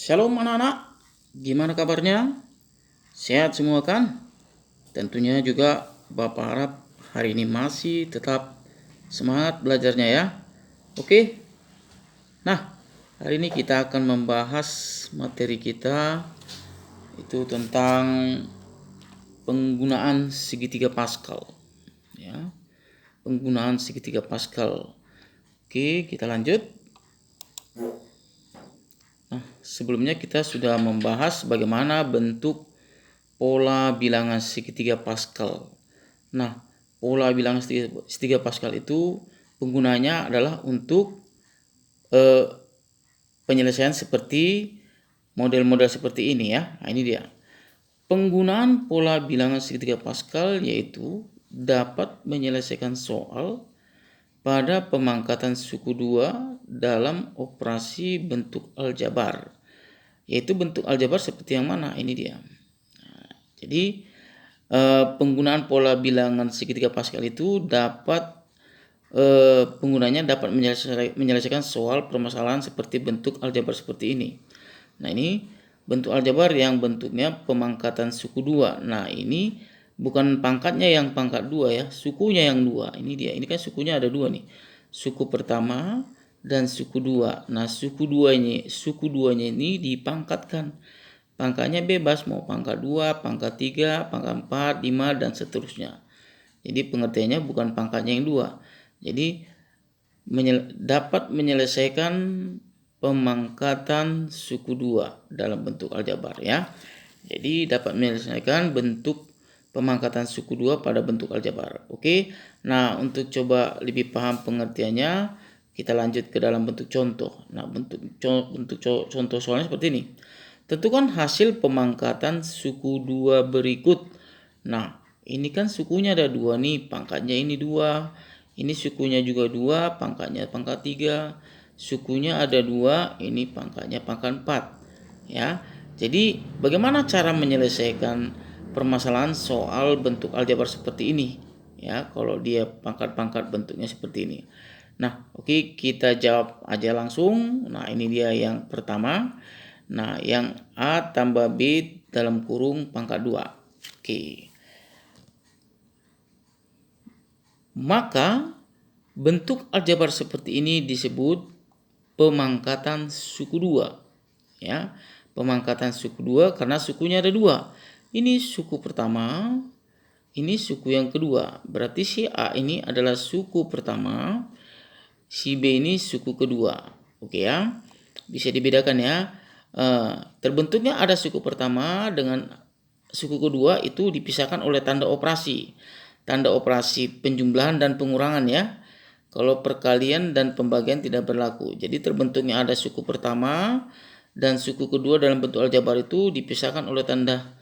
Shalom anak-anak, gimana kabarnya? Sehat semua kan? Tentunya juga Bapak harap hari ini masih tetap semangat belajarnya ya. Oke, nah hari ini kita akan membahas materi kita itu tentang penggunaan segitiga Pascal ya. Penggunaan segitiga Pascal. Oke, kita lanjut. Nah, sebelumnya kita sudah membahas bagaimana bentuk pola bilangan segitiga Pascal. Nah, pola bilangan segitiga Pascal itu penggunanya adalah untuk penyelesaian seperti model-model seperti ini ya. Nah, ini dia. Penggunaan pola bilangan segitiga Pascal yaitu dapat menyelesaikan soal pada pemangkatan suku 2 dalam operasi bentuk aljabar. Yaitu bentuk aljabar seperti yang mana? Ini dia. Nah, jadi penggunaan pola bilangan segitiga Pascal itu dapat penggunanya dapat menyelesaikan soal permasalahan seperti bentuk aljabar seperti ini. Nah, ini bentuk aljabar yang bentuknya pemangkatan suku 2. Nah, ini bukan pangkatnya yang pangkat 2 ya, sukunya yang 2. Ini dia. Ini kan sukunya ada 2 nih. Suku pertama dan suku 2. Nah, suku 2-nya ini dipangkatkan. Pangkatnya bebas, mau pangkat 2, pangkat 3, pangkat 4, 5, dan seterusnya. Jadi pengertiannya bukan pangkatnya yang 2. Jadi dapat menyelesaikan pemangkatan suku 2 dalam bentuk aljabar ya. Jadi dapat menyelesaikan bentuk pemangkatan suku 2 pada bentuk aljabar. Oke. Nah, untuk coba lebih paham pengertiannya, kita lanjut ke dalam bentuk contoh. Nah, bentuk contoh soalnya seperti ini. Tentukan hasil pemangkatan suku 2 berikut. Nah, ini kan sukunya ada 2 nih, pangkatnya ini 2. Ini sukunya juga 2, pangkatnya pangkat 3. Sukunya ada 2, ini pangkatnya pangkat 4. Ya. Jadi, bagaimana cara menyelesaikan permasalahan soal bentuk aljabar seperti ini? Ya, kalau dia pangkat-pangkat bentuknya seperti ini. Nah, oke, kita jawab aja langsung. Nah, ini dia yang pertama. Nah, yang A tambah B dalam kurung pangkat 2. Oke. Maka bentuk aljabar seperti ini disebut pemangkatan suku 2. Ya, pemangkatan suku 2 karena sukunya ada 2. Ini suku pertama, ini suku yang kedua. Berarti si A ini adalah suku pertama, si B ini suku kedua. Oke ya, bisa dibedakan ya. Terbentuknya ada suku pertama dengan suku kedua itu dipisahkan oleh tanda operasi. Tanda operasi penjumlahan dan pengurangan ya. Kalau perkalian dan pembagian tidak berlaku. Jadi terbentuknya ada suku pertama dan suku kedua dalam bentuk aljabar itu dipisahkan oleh tanda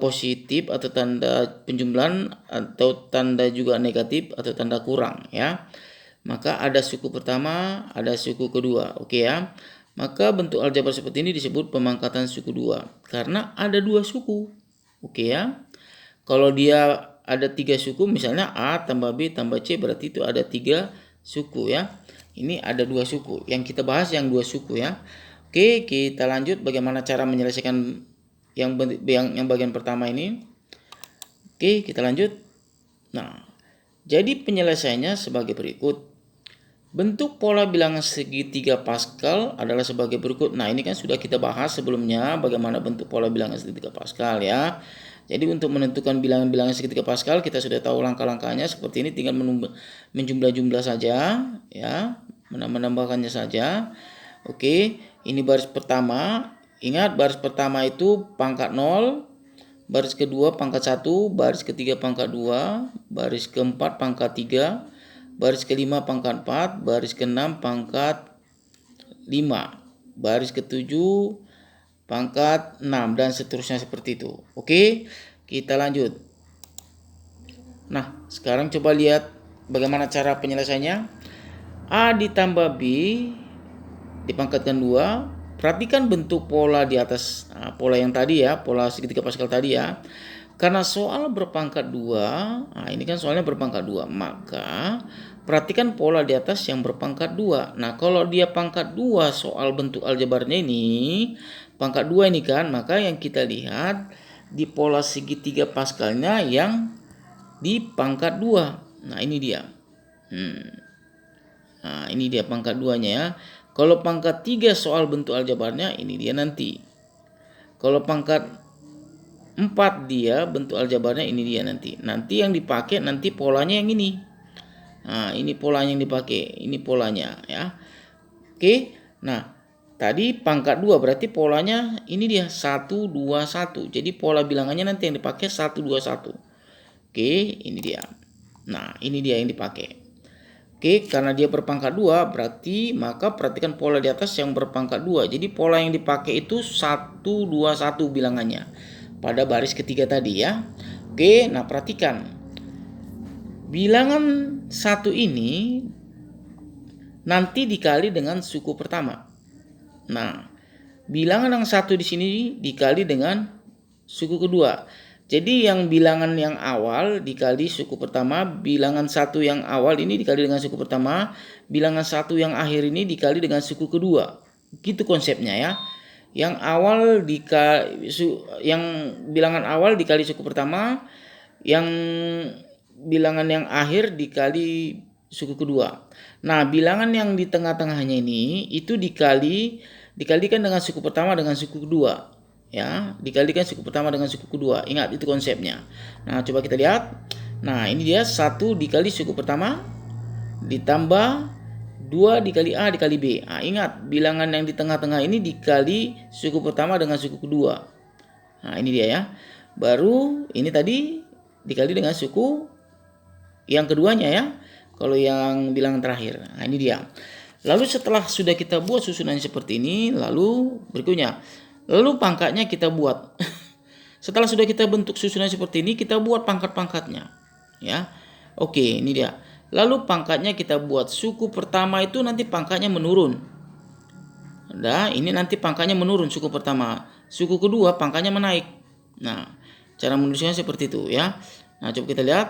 positif atau tanda penjumlahan atau tanda juga negatif atau tanda kurang ya. Maka ada suku pertama, ada suku kedua. Oke ya. Maka bentuk aljabar seperti ini disebut pemangkatan suku 2 karena ada 2 suku. Oke ya. Kalau dia ada 3 suku, misalnya A tambah B tambah C, berarti itu ada 3 suku ya. Ini ada 2 suku. Yang kita bahas yang 2 suku ya. Oke, kita lanjut bagaimana cara menyelesaikan yang bagian pertama ini. Oke, kita lanjut. Nah, jadi penyelesaiannya sebagai berikut. Bentuk pola bilangan segitiga Pascal adalah sebagai berikut. Nah, ini kan sudah kita bahas sebelumnya bagaimana bentuk pola bilangan segitiga Pascal ya. Jadi untuk menentukan bilangan-bilangan segitiga Pascal kita sudah tahu langkah-langkahnya seperti ini, tinggal menjumlah-jumlah saja ya, menambahkannya saja. Oke, ini baris pertama. Ingat baris pertama itu pangkat 0, baris kedua pangkat 1, baris ketiga pangkat 2, baris keempat pangkat 3, baris kelima pangkat 4, baris keenam pangkat 5, baris ketujuh pangkat 6 dan seterusnya seperti itu. Oke, kita lanjut. Nah, sekarang coba lihat bagaimana cara penyelesaiannya. A ditambah B dipangkatkan 2. Perhatikan bentuk pola di atas, pola yang tadi ya, pola segitiga Pascal tadi ya. Karena soal berpangkat 2, nah ini kan soalnya berpangkat 2, maka perhatikan pola di atas yang berpangkat 2. Nah, kalau dia pangkat 2 soal bentuk aljabarnya ini, pangkat 2 ini kan, maka yang kita lihat di pola segitiga pascalnya yang di pangkat 2. Nah, ini dia. Nah, ini dia pangkat 2-nya ya. Kalau pangkat 3 soal bentuk aljabarnya, ini dia nanti. Kalau pangkat 4 dia bentuk aljabarnya, ini dia nanti. Nanti yang dipakai nanti polanya yang ini. Nah, ini polanya yang dipakai, ini polanya ya. Oke. Nah, tadi pangkat 2 berarti polanya ini dia 1 2 1. Jadi pola bilangannya nanti yang dipakai 1 2 1. Oke, ini dia. Nah, ini dia yang dipakai. Oke, karena dia berpangkat 2 berarti maka perhatikan pola di atas yang berpangkat 2. Jadi pola yang dipakai itu 1 2 1 bilangannya pada baris ketiga tadi ya. Oke, nah perhatikan. Bilangan 1 ini nanti dikali dengan suku pertama. Nah, bilangan yang 1 di sini dikali dengan suku kedua. Jadi yang bilangan yang awal dikali suku pertama, bilangan 1 yang awal ini dikali dengan suku pertama, bilangan 1 yang akhir ini dikali dengan suku kedua. Gitu konsepnya ya. Yang awal yang bilangan awal dikali suku pertama, yang bilangan yang akhir dikali suku kedua. Nah, bilangan yang di tengah-tengahnya ini itu dikalikan dengan suku pertama dengan suku kedua. Ya, dikalikan suku pertama dengan suku kedua. Ingat itu konsepnya. Nah, coba kita lihat. Nah, ini dia 1 dikali suku pertama ditambah 2 dikali A dikali B. Nah, ingat bilangan yang di tengah-tengah ini dikali suku pertama dengan suku kedua. Nah, ini dia ya. Baru ini tadi dikali dengan suku yang keduanya ya. Kalau yang bilangan terakhir. Nah, ini dia. Lalu setelah sudah kita buat susunan seperti ini, lalu berikutnya. Lalu pangkatnya kita buat. Setelah sudah kita bentuk susunan seperti ini, kita buat pangkat-pangkatnya. Ya. Oke, ini dia. Lalu pangkatnya kita buat. Suku pertama itu nanti pangkatnya menurun. Nah, ini nanti pangkatnya menurun suku pertama. Suku kedua pangkatnya menaik. Nah, cara menulisnya seperti itu ya. Nah, coba kita lihat.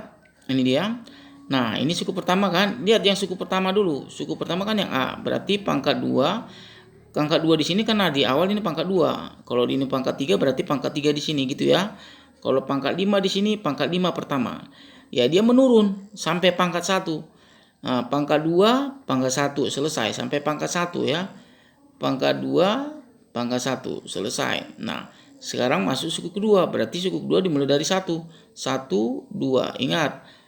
Ini dia. Nah, ini suku pertama kan. Lihat yang suku pertama dulu. Suku pertama kan yang A. Berarti pangkat 2. Pangkat 2 di sini kan di awal ini pangkat 2. Kalau ini pangkat 3 berarti pangkat 3 di sini gitu ya. Kalau pangkat 5 di sini pangkat 5 pertama. Ya, dia menurun sampai pangkat 1. Nah, pangkat 2, pangkat 1 selesai sampai pangkat 1 ya. Pangkat 2, pangkat 1 selesai. Nah, sekarang masuk suku kedua. Berarti suku kedua dimulai dari 1. 1 2. Ingat.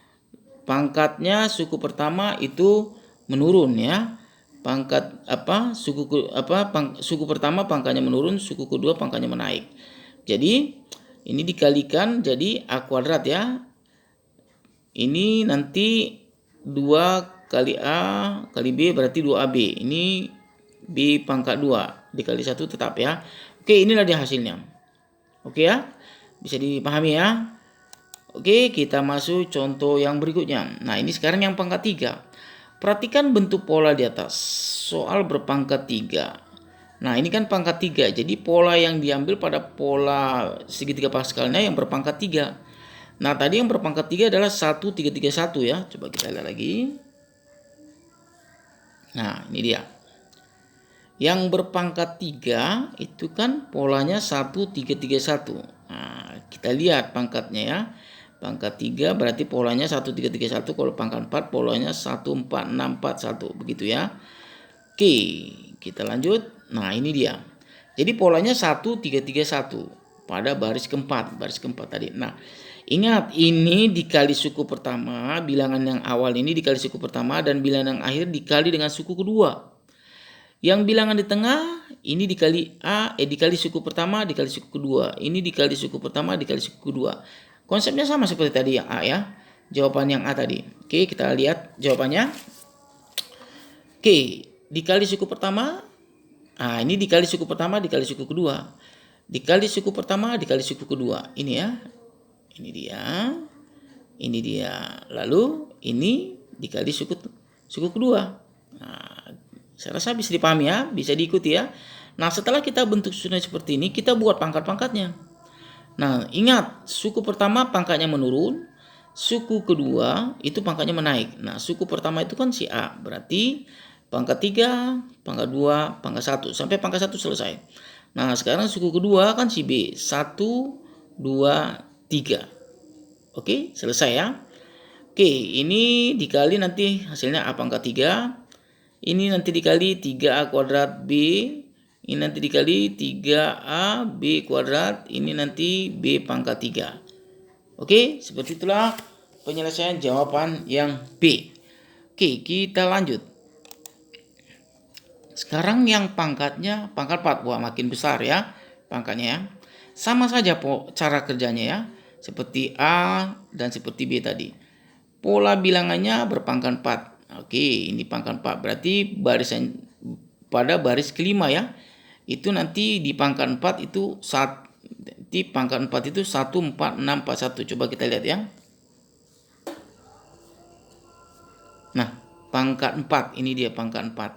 Pangkatnya suku pertama itu menurun ya. Suku pertama pangkatnya menurun, suku kedua pangkatnya menaik. Jadi ini dikalikan jadi A kuadrat ya. Ini nanti 2 kali A kali B berarti 2AB. Ini B pangkat 2 dikali 1 tetap ya. Oke, inilah dia hasilnya. Oke ya. Bisa dipahami ya. Oke, kita masuk contoh yang berikutnya. Nah, ini sekarang yang pangkat 3. Perhatikan bentuk pola di atas. Soal berpangkat 3. Nah, ini kan pangkat 3. Jadi pola yang diambil pada pola segitiga pascalnya yang berpangkat 3. Nah, tadi yang berpangkat 3 adalah 1 3 3 1 ya. Coba kita lihat lagi. Nah, ini dia. Yang berpangkat 3 itu kan polanya 1 3 3 1. Nah, kita lihat pangkatnya ya. Pangkat 3 berarti polanya 1 3 3 1. Kalau pangkat 4 polanya 1 4 6 4 1. Begitu ya. Oke, kita lanjut. Nah, ini dia. Jadi polanya 1 3 3 1 pada baris keempat tadi. Nah, ingat ini dikali suku pertama, bilangan yang awal ini dikali suku pertama dan bilangan yang akhir dikali dengan suku kedua. Yang bilangan di tengah ini dikali dikali suku pertama dikali suku kedua. Ini dikali suku pertama dikali suku kedua. Konsepnya sama seperti tadi yang A ya. Jawaban yang A tadi. Oke, kita lihat jawabannya. Oke, dikali suku pertama. Nah, ini dikali suku pertama dikali suku kedua. Dikali suku pertama dikali suku kedua. Ini ya. Ini dia. Ini dia. Lalu ini dikali suku kedua. Nah, saya rasa bisa dipahami ya, bisa diikuti ya. Nah, setelah kita bentuk susunan seperti ini, kita buat pangkat-pangkatnya. Nah, ingat, suku pertama pangkatnya menurun, suku kedua itu pangkatnya menaik. Nah, suku pertama itu kan si A, berarti pangkat 3, pangkat 2, pangkat 1, sampai pangkat 1 selesai. Nah, sekarang suku kedua kan si B, 1, 2, 3. Oke, selesai ya. Oke, ini dikali nanti hasilnya A pangkat 3. Ini nanti dikali 3A kuadrat B. Ini nanti dikali 3A B kuadrat. Ini nanti B pangkat 3. Oke, seperti itulah penyelesaian jawaban yang B. Oke, kita lanjut. Sekarang yang pangkatnya pangkat 4. Wah, makin besar ya pangkatnya ya. Sama saja cara kerjanya ya. Seperti A dan seperti B tadi. Pola bilangannya berpangkat 4. Oke, ini pangkat 4. Berarti barisan pada baris kelima ya. Itu nanti di pangkat 4 itu di pangkat 4 itu 1, 4, 6, 4, 1. Coba kita lihat ya. Nah, pangkat 4. Ini dia pangkat 4.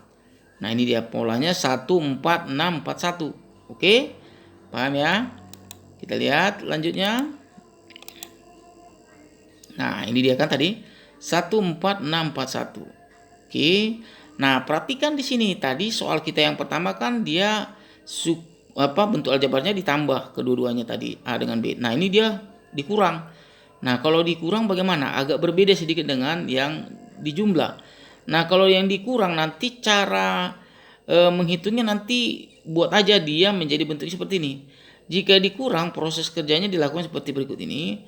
Nah, ini dia polanya 1, 4, 6, 4, 1. Oke, paham ya? Kita lihat lanjutnya. Nah, ini dia kan tadi 1, 4, 6, 4, 1. Oke. Nah, perhatikan di sini tadi soal kita yang pertama kan dia bentuk aljabarnya ditambah kedua-duanya tadi A dengan B. Nah, ini dia dikurang. Nah, kalau dikurang bagaimana? Agak berbeda sedikit dengan yang dijumlah. Nah, kalau yang dikurang nanti cara menghitungnya nanti buat aja dia menjadi bentuk seperti ini. Jika dikurang, proses kerjanya dilakukan seperti berikut ini.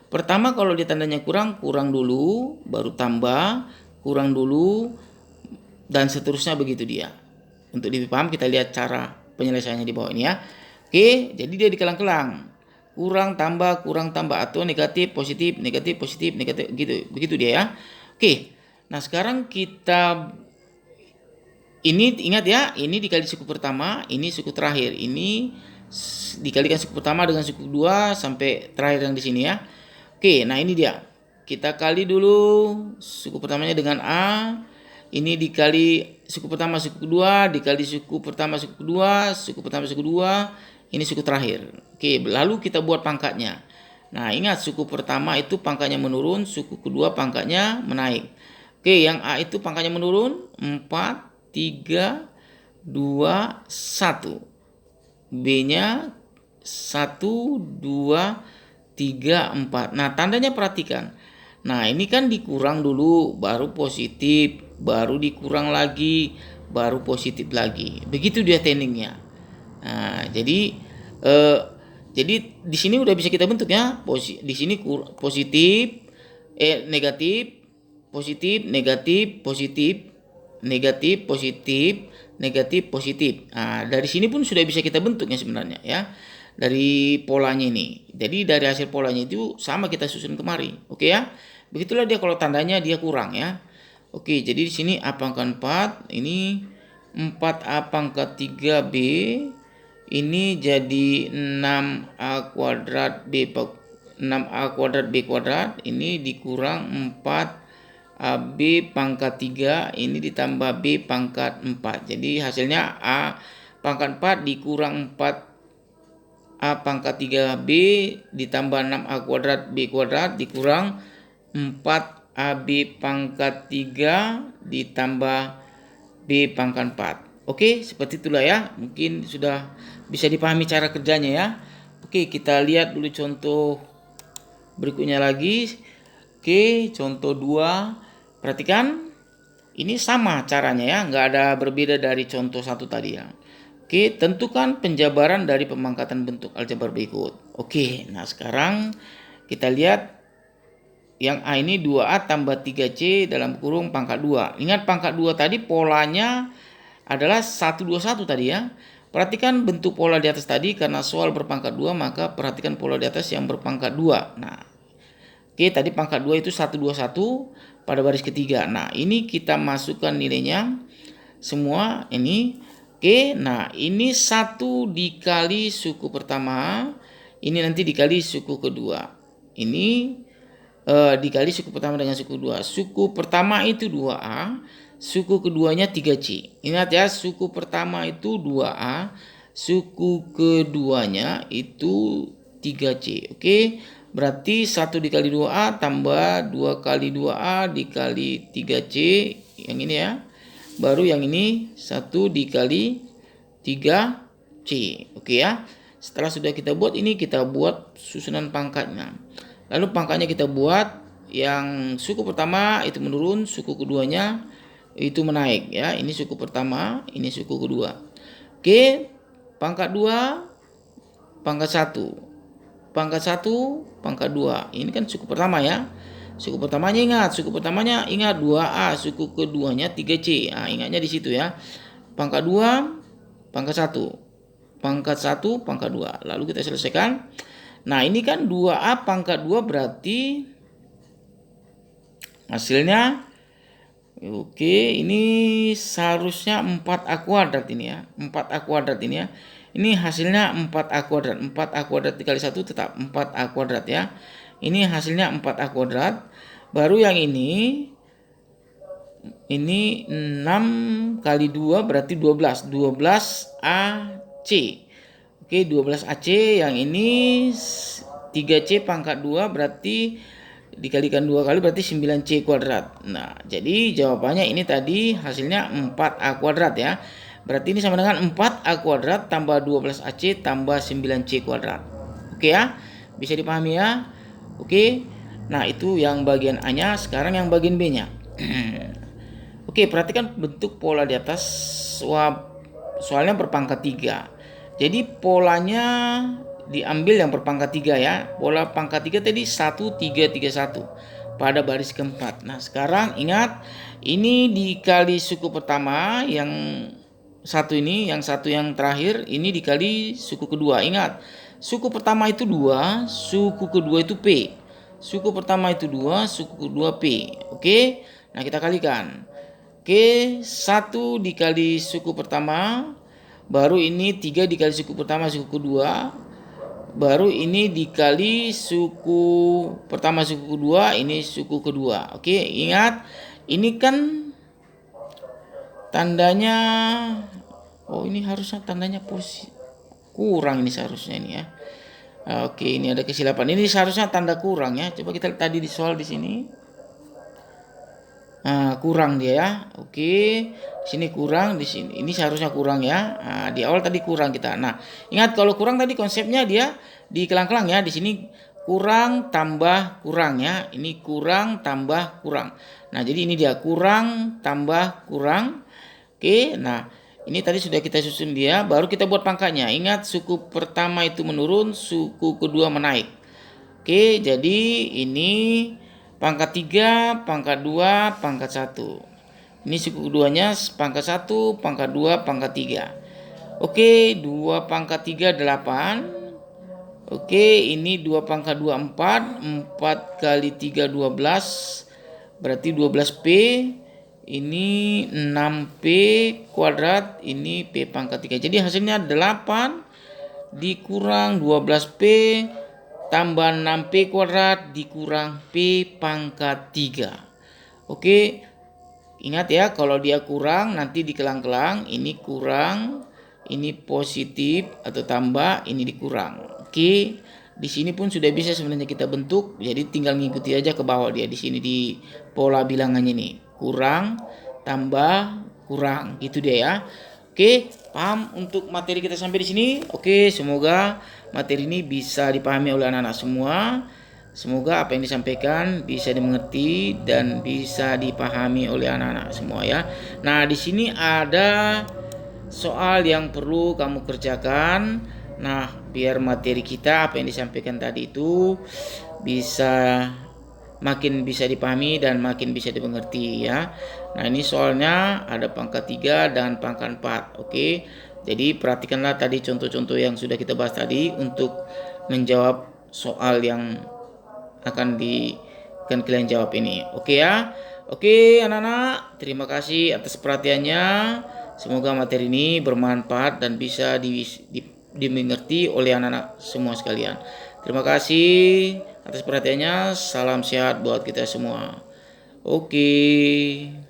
Pertama, kalau dia tandanya kurang dulu, baru tambah, kurang dulu, dan seterusnya begitu dia. Untuk lebih paham kita lihat cara penyelesaiannya di bawah ini ya. Oke, jadi dia dikelang-kelang. Kurang tambah atau negatif positif negatif gitu. Begitu dia ya. Oke. Nah, sekarang kita ini ingat ya, ini dikali suku pertama, ini suku terakhir. Ini dikalikan suku pertama dengan suku kedua sampai terakhir yang di sini ya. Oke, nah ini dia. Kita kali dulu suku pertamanya dengan A. Ini dikali suku pertama, suku kedua, dikali suku pertama, suku kedua, suku pertama, suku kedua. Ini suku terakhir. Oke, lalu kita buat pangkatnya. Nah, ingat suku pertama itu pangkatnya menurun, suku kedua pangkatnya menaik. Oke, yang A itu pangkatnya menurun 4, 3, 2, 1. B-nya 1, 2, 3, 4. Nah, tandanya perhatikan. Nah, ini kan dikurang dulu, baru positif, baru dikurang lagi, baru positif lagi. Begitu dia tekniknya. Nah, jadi di sini udah bisa kita bentuk ya. Di sini positif, negatif, positif, negatif, positif, negatif, positif, negatif, positif. Nah, dari sini pun sudah bisa kita bentuknya sebenarnya ya. Dari polanya ini. Jadi dari hasil polanya itu sama kita susun kemari. Oke ya. Begitulah dia kalau tandanya dia kurang ya. Oke, jadi di sini A pangkat 4, ini 4A pangkat 3B, ini jadi 6A kuadrat B 6A kuadrat B kuadrat, ini dikurang 4AB pangkat 3, ini ditambah B pangkat 4. Jadi hasilnya A pangkat 4 dikurang 4A pangkat 3B ditambah 6A kuadrat B kuadrat dikurang 4AB pangkat 3 ditambah B pangkat 4. Oke, seperti itulah ya. Mungkin sudah bisa dipahami cara kerjanya ya. Oke, kita lihat dulu contoh berikutnya lagi. Oke, contoh 2. Perhatikan. Ini sama caranya ya, nggak ada berbeda dari contoh 1 tadi ya. Oke, tentukan penjabaran dari pemangkatan bentuk aljabar berikut. Oke, nah sekarang kita lihat yang A ini 2A tambah 3C dalam kurung pangkat 2. Ingat pangkat 2 tadi polanya adalah 121 tadi ya. Perhatikan bentuk pola di atas tadi, karena soal berpangkat 2 maka perhatikan pola di atas yang berpangkat 2. Nah, oke, tadi pangkat 2 itu 121 pada baris ketiga. Nah, ini kita masukkan nilainya semua ini. Oke, nah ini 1 dikali suku pertama, ini nanti dikali suku kedua. Ini dikali suku pertama dengan suku kedua. Suku pertama itu 2A, suku keduanya 3C. Ingat ya, suku pertama itu 2A, suku keduanya itu 3C. Oke, berarti 1 dikali 2A tambah 2 kali 2A dikali 3C, yang ini ya. Baru yang ini 1 dikali 3C. Oke ya. Setelah sudah kita buat ini, kita buat susunan pangkatnya. Lalu pangkatnya kita buat yang suku pertama itu menurun, suku keduanya itu menaik ya. Ini suku pertama, ini suku kedua. Oke, pangkat 2, pangkat 1. Pangkat 1, pangkat 2. Ini kan suku pertama ya. Suku pertamanya ingat, 2A, suku keduanya 3C. Nah, ingatnya di situ ya. Pangkat 2, pangkat 1. Pangkat 1, pangkat 2. Lalu kita selesaikan. Nah, ini kan 2A pangkat 2 berarti hasilnya oke, ini seharusnya 4A kuadrat ini ya. 4A kuadrat ini ya. Ini hasilnya 4A kuadrat. 4A kuadrat dikali 1 tetap 4A kuadrat ya. Ini hasilnya 4A kuadrat. Baru yang ini 6 kali 2 berarti 12. 12AC. Oke, 12AC. Yang ini 3C pangkat 2 berarti dikalikan 2 kali berarti 9C kuadrat. Nah, jadi jawabannya ini tadi hasilnya 4A kuadrat ya. Berarti ini sama dengan 4A kuadrat tambah 12AC tambah 9C kuadrat. Oke ya, bisa dipahami ya. Oke, nah itu yang bagian A-nya. Sekarang yang bagian B-nya. Oke, perhatikan bentuk pola di atas. Soalnya berpangkat 3. Jadi polanya diambil yang berpangkat 3 ya. Pola pangkat 3 tadi 1, 3, 3, 1 pada baris keempat. Nah, sekarang ingat ini dikali suku pertama yang satu ini, yang satu yang terakhir ini dikali suku kedua. Ingat, suku pertama itu 2, suku kedua itu P. Suku pertama itu 2, suku kedua P. Oke, nah kita kalikan. Oke, 1 dikali suku pertama, baru ini 3 dikali suku pertama, suku kedua, baru ini dikali suku pertama, suku kedua, ini suku kedua. Oke, ingat ini kan tandanya, oh ini harusnya tandanya kurang ini seharusnya ini ya. Oke, ini ada kesilapan. Ini seharusnya tanda kurang ya. Coba kita lihat tadi di soal di sini. Kurang dia ya. Oke, di sini kurang, di sini. Ini seharusnya kurang ya. Di awal tadi kurang kita. Nah, ingat kalau kurang tadi konsepnya dia di kelang-kelang ya. Di sini kurang tambah kurang ya. Ini kurang tambah kurang. Nah, jadi ini dia kurang tambah kurang. Oke, nah ini tadi sudah kita susun dia, baru kita buat pangkatnya. Ingat, suku pertama itu menurun, suku kedua menaik. Oke, jadi ini pangkat 3, pangkat 2, pangkat 1. Ini suku keduanya pangkat 1, pangkat 2, pangkat 3. Oke, 2 pangkat 3, 8. Oke, ini 2 pangkat 2, 4. 4 kali 3, 12. Berarti 12P. Ini 6P kuadrat, ini P pangkat 3. Jadi hasilnya 8 dikurang 12P tambah 6P kuadrat dikurang P pangkat 3. Oke, ingat ya, kalau dia kurang nanti dikelang-kelang, ini kurang, ini positif atau tambah, ini dikurang. Oke, di sini pun sudah bisa sebenarnya kita bentuk, jadi tinggal ngikuti aja ke bawah dia di sini di pola bilangannya nih. Kurang tambah kurang, gitu dia ya. Oke, paham untuk materi kita sampai di sini? Oke, semoga materi ini bisa dipahami oleh anak-anak semua. Semoga apa yang disampaikan bisa dimengerti dan bisa dipahami oleh anak-anak semua ya. Nah, di sini ada soal yang perlu kamu kerjakan. Nah, biar materi kita apa yang disampaikan tadi itu bisa makin bisa dipahami dan makin bisa dimengerti ya. Nah, ini soalnya ada pangkat 3 dan pangkat 4. Oke. Jadi perhatikanlah tadi contoh-contoh yang sudah kita bahas tadi untuk menjawab soal yang akan kalian jawab ini. Oke ya. Oke anak-anak, terima kasih atas perhatiannya. Semoga materi ini bermanfaat dan bisa dimengerti oleh anak-anak semua sekalian. Terima kasih atas perhatiannya. Salam sehat buat kita semua. Oke.